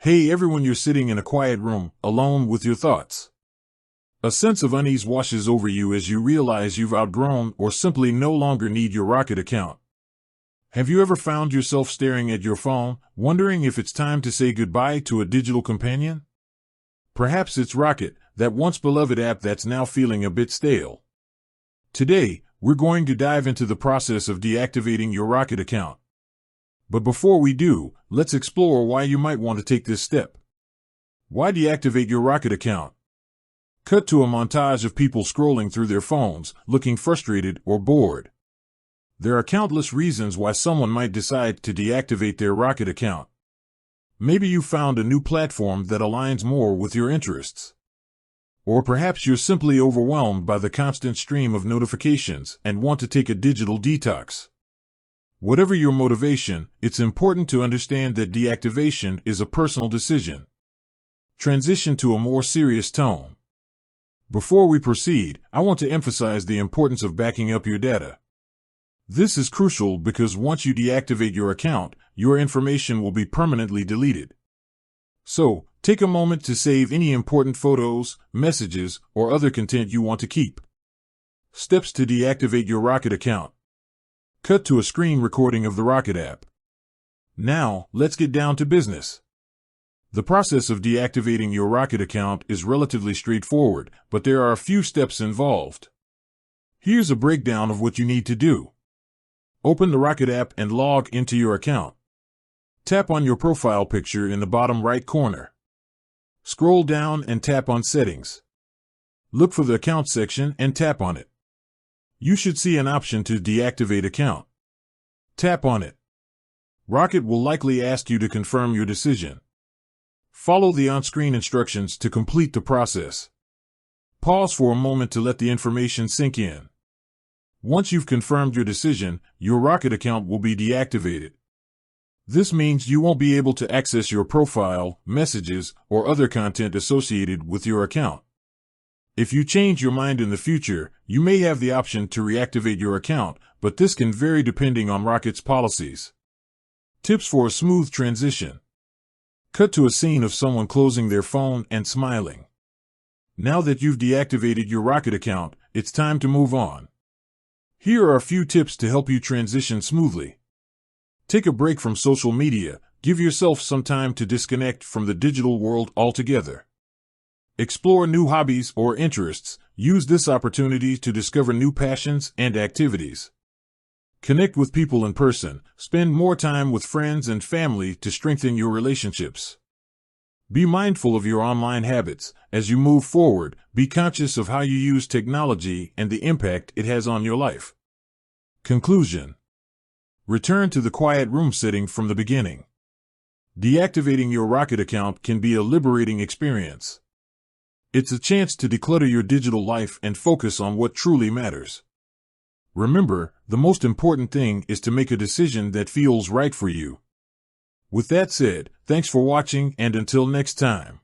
Hey everyone, you're sitting in a quiet room, alone with your thoughts. A sense of unease washes over you as you realize you've outgrown or simply no longer need your Rocket account. Have you ever found yourself staring at your phone, wondering if it's time to say goodbye to a digital companion? Perhaps it's Rocket, that once beloved app that's now feeling a bit stale. Today, we're going to dive into the process of deactivating your Rocket account. But before we do, let's explore why you might want to take this step. Why deactivate your Rocket account? Cut to a montage of people scrolling through their phones, looking frustrated or bored. There are countless reasons why someone might decide to deactivate their Rocket account. Maybe you found a new platform that aligns more with your interests. Or perhaps you're simply overwhelmed by the constant stream of notifications and want to take a digital detox. Whatever your motivation, it's important to understand that deactivation is a personal decision. Transition to a more serious tone. Before we proceed, I want to emphasize the importance of backing up your data. This is crucial because once you deactivate your account, your information will be permanently deleted. So, take a moment to save any important photos, messages, or other content you want to keep. Steps to deactivate your Rocket account. Cut to a screen recording of the Rocket app. Now, let's get down to business. The process of deactivating your Rocket account is relatively straightforward, but there are a few steps involved. Here's a breakdown of what you need to do. Open the Rocket app and log into your account. Tap on your profile picture in the bottom right corner. Scroll down and tap on Settings. Look for the Account section and tap on it. You should see an option to deactivate account. Tap on it. Rocket will likely ask you to confirm your decision. Follow the on-screen instructions to complete the process. Pause for a moment to let the information sink in. Once you've confirmed your decision, your Rocket account will be deactivated. This means you won't be able to access your profile, messages, or other content associated with your account. If you change your mind in the future, you may have the option to reactivate your account, but this can vary depending on Rocket's policies. Tips for a smooth transition. Cut to a scene of someone closing their phone and smiling. Now that you've deactivated your Rocket account, it's time to move on. Here are a few tips to help you transition smoothly. Take a break from social media. Give yourself some time to disconnect from the digital world altogether. Explore new hobbies or interests. Use this opportunity to discover new passions and activities. Connect with people in person. Spend more time with friends and family to strengthen your relationships. Be mindful of your online habits. As you move forward, be conscious of how you use technology and the impact it has on your life. Conclusion. Return to the quiet room setting from the beginning. Deactivating your Rocket account can be a liberating experience. It's a chance to declutter your digital life and focus on what truly matters. Remember, the most important thing is to make a decision that feels right for you. With that said, thanks for watching and until next time.